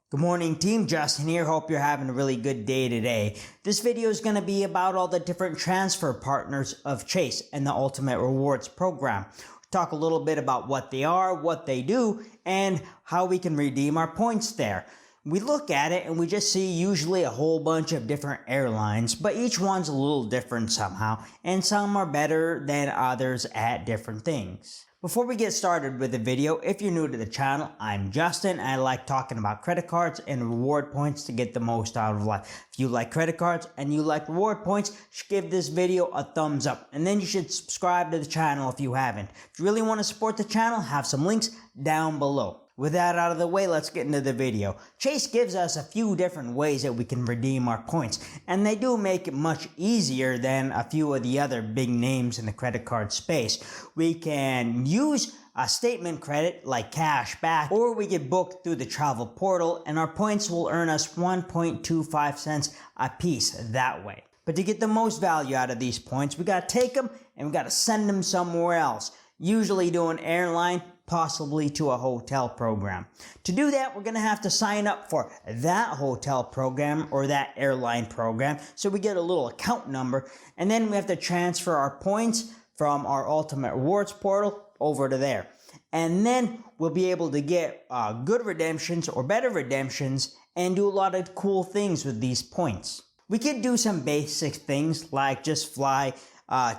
Good morning team, Justin here. Hope you're having a really good day today. This video is going to be about all the different transfer partners of Chase and the Ultimate Rewards program. We'll talk a little bit about what they are, what they do, and how we can redeem our points there. We look at it and we just see usually a whole bunch of different airlines, but each one's a little different somehow, and some are better than others at different things. Before we get started with the video, if you're new to the channel, I'm Justin. I like talking about credit cards and reward points to get the most out of life. If you like credit cards and you like reward points, you should give this video a thumbs up. And then you should subscribe to the channel if you haven't. If you really want to support the channel, have some links down below. With that out of the way, let's get into the video. Chase gives us a few different ways that we can redeem our points, and they do make it much easier than a few of the other big names in the credit card space. We can use a statement credit like cash back, or we get booked through the travel portal, and our points will earn us 1.25 cents a piece that way. But to get the most value out of these points, we gotta take them and we gotta send them somewhere else. Usually to an airline, possibly to a hotel program. To do that, we're going to have to sign up for that hotel program or that airline program. So we get a little account number, and then we have to transfer our points from our Ultimate Rewards portal over to there. And then we'll be able to get good redemptions or better redemptions and do a lot of cool things with these points. We could do some basic things like just fly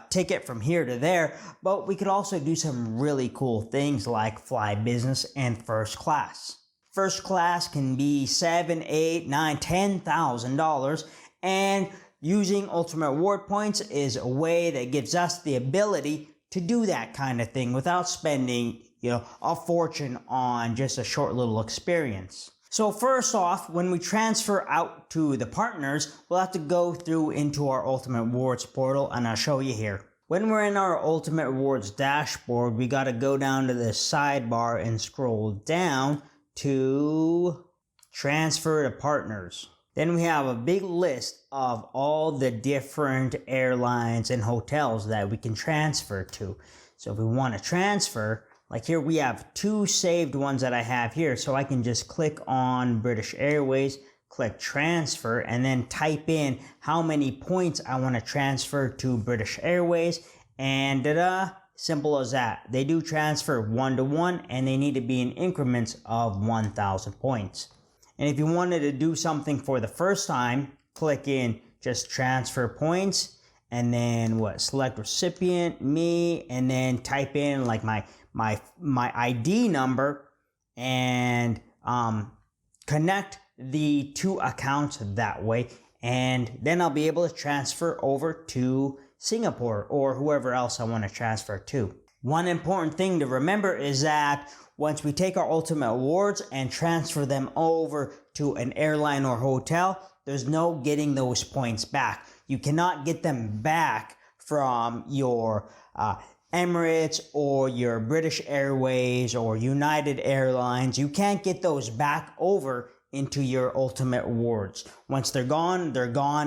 ticket from here to there, but we could also do some really cool things like fly business and first class. First class can be $7,000, $8,000, $9,000, $10,000, and using Ultimate Reward points is a way that gives us the ability to do that kind of thing without spending, a fortune on just a short little experience. So first off, when we transfer out to the partners, we'll have to go through into our Ultimate Rewards portal, and I'll show you here. When we're in our Ultimate Rewards dashboard, we got to go down to the sidebar and scroll down to Transfer to Partners. Then we have a big list of all the different airlines and hotels that we can transfer to. So if we want to transfer, like here we have two saved ones that I have here, so I can just click on British Airways, click transfer, and then type in how many points I want to transfer to British Airways, and simple as that. They do transfer 1-to-1, and they need to be in increments of 1,000 points. And if you wanted to do something for the first time, click in just transfer points, and then select recipient, me, and then type in like my ID number and connect the two accounts that way, and then I'll be able to transfer over to Singapore or whoever else I want to transfer to. One important thing to remember is that once we take our Ultimate Rewards and transfer them over to an airline or hotel, there's no getting those points back. You cannot get them back from your Emirates or your British Airways or United Airlines. You can't get those back over into your Ultimate Rewards. Once they're gone,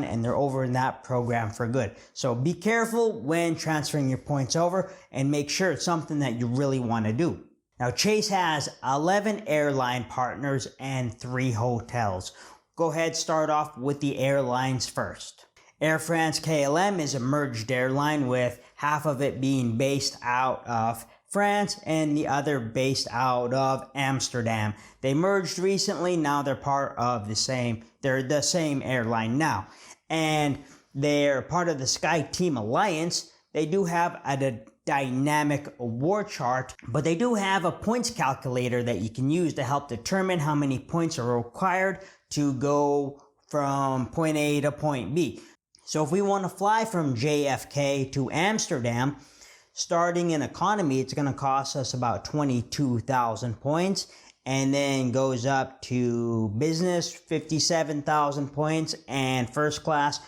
and they're over in that program for good. So be careful when transferring your points over and make sure it's something that you really want to do. Now, Chase has 11 airline partners and 3 hotels. Go ahead, start off with the airlines first. Air France-KLM is a merged airline with half of it being based out of France and the other based out of Amsterdam. They merged recently, now they're part of the same airline now. And they're part of the SkyTeam Alliance. They do have a dynamic award chart, but they do have a points calculator that you can use to help determine how many points are required to go from point A to point B. So if we want to fly from JFK to Amsterdam, starting in economy, it's going to cost us about 22,000 points, and then goes up to business, 57,000 points, and first class,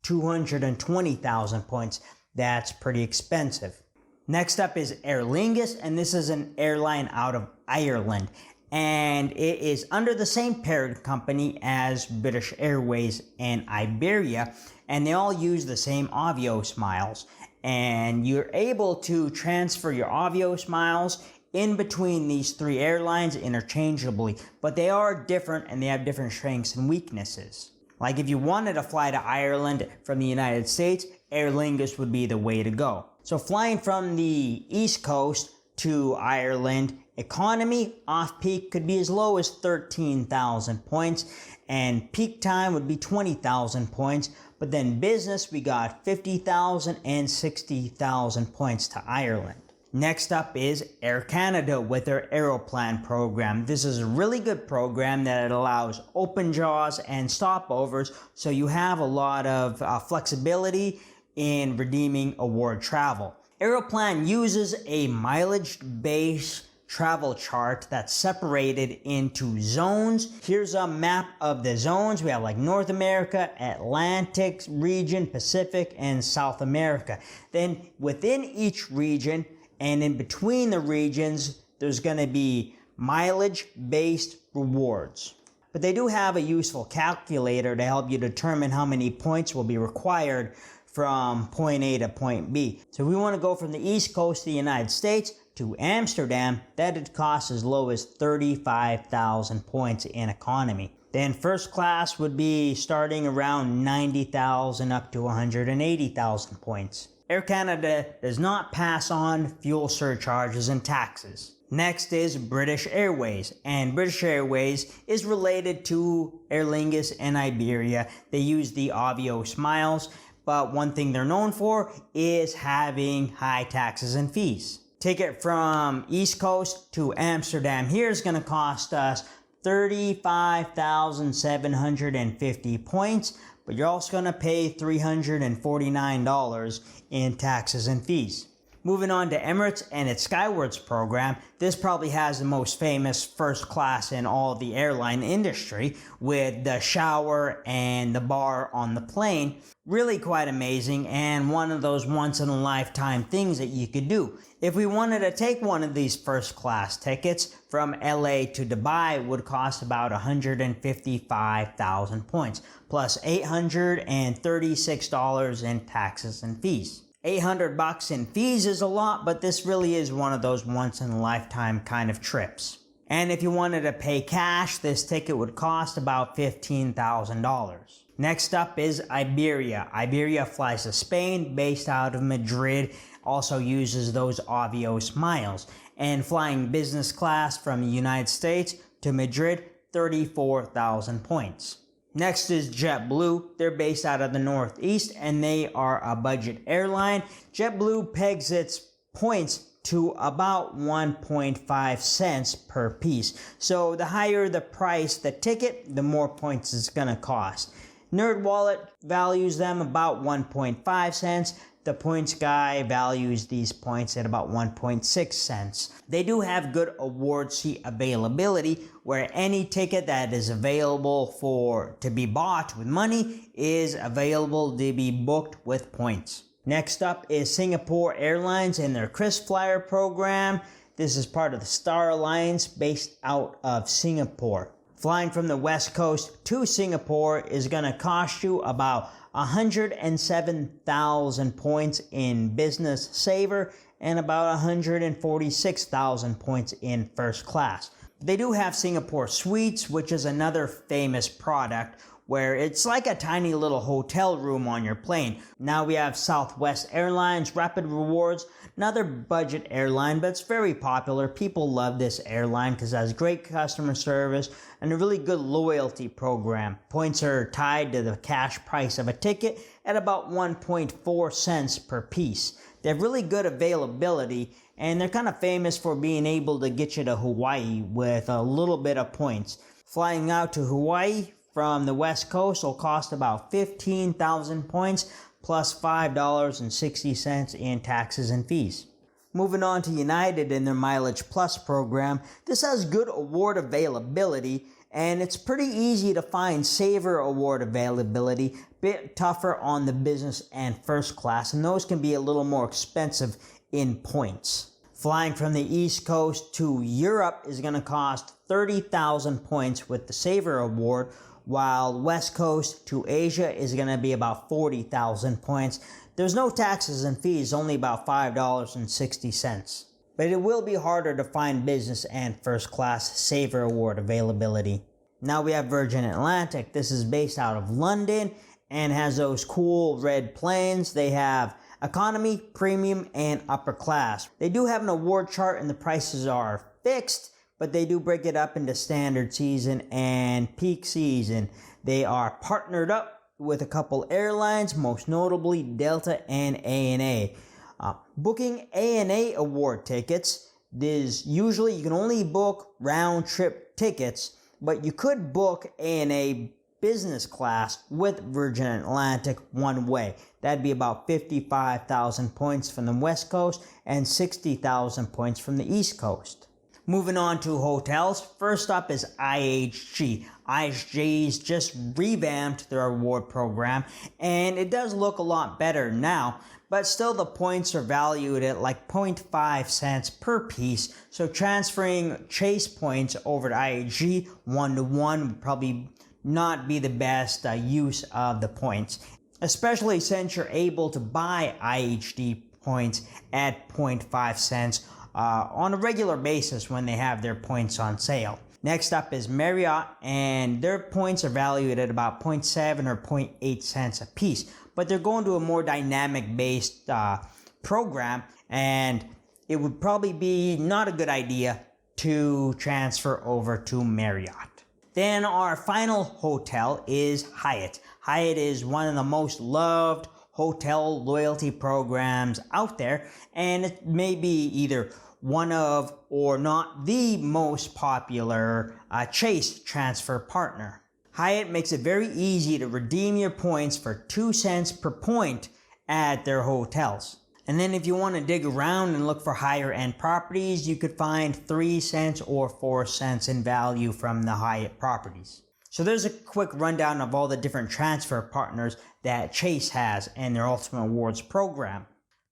220,000 points. That's pretty expensive. Next up is Aer Lingus, and this is an airline out of Ireland. And it is under the same parent company as British Airways and Iberia, and they all use the same Avios miles. And you're able to transfer your Avios miles in between these three airlines interchangeably, but they are different and they have different strengths and weaknesses. Like if you wanted to fly to Ireland from the United States, Aer Lingus would be the way to go. So flying from the East Coast to Ireland, economy off-peak could be as low as 13,000 points, and peak time would be 20,000 points, but then business, we got 50,000 and 60,000 points to Ireland. Next up is Air Canada with their Aeroplan program. This is a really good program that allows open jaws and stopovers, so you have a lot of flexibility in redeeming award travel. Aeroplan uses a mileage-based travel chart that's separated into zones. Here's a map of the zones. We have like North America, Atlantic region, Pacific, and South America. Then within each region, and in between the regions, there's going to be mileage-based rewards. But they do have a useful calculator to help you determine how many points will be required from point A to point B. So if we want to go from the East Coast of the United States to Amsterdam, that'd cost as low as 35,000 points in economy. Then first class would be starting around 90,000 up to 180,000 points. Air Canada does not pass on fuel surcharges and taxes. Next is British Airways, and British Airways is related to Aer Lingus and Iberia. They use the Avios miles, but one thing they're known for is having high taxes and fees. Ticket from East Coast to Amsterdam here is going to cost us 35,750 points, but you're also going to pay $349 in taxes and fees. Moving on to Emirates and its Skywards program, this probably has the most famous first class in all the airline industry, with the shower and the bar on the plane. Really quite amazing, and one of those once-in-a-lifetime things that you could do. If we wanted to take one of these first class tickets from LA to Dubai, it would cost about 155,000 points, plus $836 in taxes and fees. $800 in fees is a lot, but this really is one of those once-in-a-lifetime kind of trips. And if you wanted to pay cash, this ticket would cost about $15,000. Next up is Iberia. Iberia flies to Spain, based out of Madrid, also uses those Avios miles. And flying business class from the United States to Madrid, 34,000 points. Next is JetBlue. They're based out of the Northeast, and they are a budget airline. JetBlue pegs its points to about 1.5 cents per piece. So the higher the price, the ticket, the more points it's going to cost. NerdWallet values them about 1.5 cents. The points guy values these points at about 1.6 cents. They do have good award seat availability, where any ticket that is available to be bought with money is available to be booked with points. Next up is Singapore Airlines and their KrisFlyer program. This is part of the Star Alliance based out of Singapore. Flying from the West Coast to Singapore is going to cost you about 107,000 points in Business Saver and about 146,000 points in first class. They do have Singapore Suites, which is another famous product where it's like a tiny little hotel room on your plane. Now we have Southwest Airlines, Rapid Rewards, another budget airline, but it's very popular. People love this airline because it has great customer service and a really good loyalty program. Points are tied to the cash price of a ticket at about 1.4 cents per piece. They have really good availability, and they're kind of famous for being able to get you to Hawaii with a little bit of points. Flying out to Hawaii from the West Coast will cost about 15,000 points plus $5.60 in taxes and fees. Moving on to United and their Mileage Plus program, this has good award availability, and it's pretty easy to find Saver award availability, bit tougher on the business and first class, and those can be a little more expensive in points. Flying from the East Coast to Europe is going to cost 30,000 points with the Saver award, while West Coast to Asia is going to be about 40,000 points. There's no taxes and fees, only about $5.60. but it will be harder to find business and first class Saver Award availability. Now we have Virgin Atlantic. This is based out of London and has those cool red planes. They have economy, premium, and upper class. They do have an award chart and the prices are fixed, but they do break it up into standard season and peak season. They are partnered up with a couple airlines, most notably Delta and ANA. Booking ANA award tickets is usually you can only book round trip tickets, but you could book ANA business class with Virgin Atlantic one way. That'd be about 55,000 points from the West Coast and 60,000 points from the East Coast. Moving on to hotels, first up is IHG. IHG's just revamped their award program, and it does look a lot better now, but still the points are valued at like 0.5 cents per piece, so transferring Chase points over to IHG 1-to-1 would probably not be the best use of the points, especially since you're able to buy IHG points at 0.5 cents on a regular basis when they have their points on sale. Next up is Marriott, and their points are valued at about 0.7 or 0.8 cents a piece, but they're going to a more dynamic based program, and it would probably be not a good idea to transfer over to Marriott. Then our final hotel is Hyatt. Hyatt is one of the most loved hotel loyalty programs out there, and it may be either one of or not the most popular Chase transfer partner. Hyatt makes it very easy to redeem your points for 2 cents per point at their hotels. And then if you want to dig around and look for higher end properties, you could find 3 cents or 4 cents in value from the Hyatt properties. So there's a quick rundown of all the different transfer partners that Chase has in their Ultimate Awards program.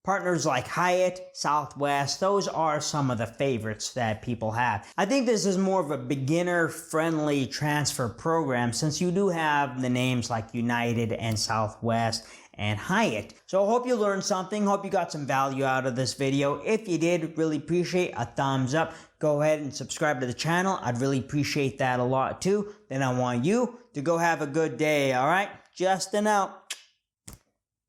Partners like Hyatt, Southwest, those are some of the favorites that people have. I think this is more of a beginner-friendly transfer program since you do have the names like United and Southwest and Hyatt. So I hope you learned something. Hope you got some value out of this video. If you did, really appreciate a thumbs up. Go ahead and subscribe to the channel. I'd really appreciate that a lot too. Then I want you to go have a good day, all right? Justin out.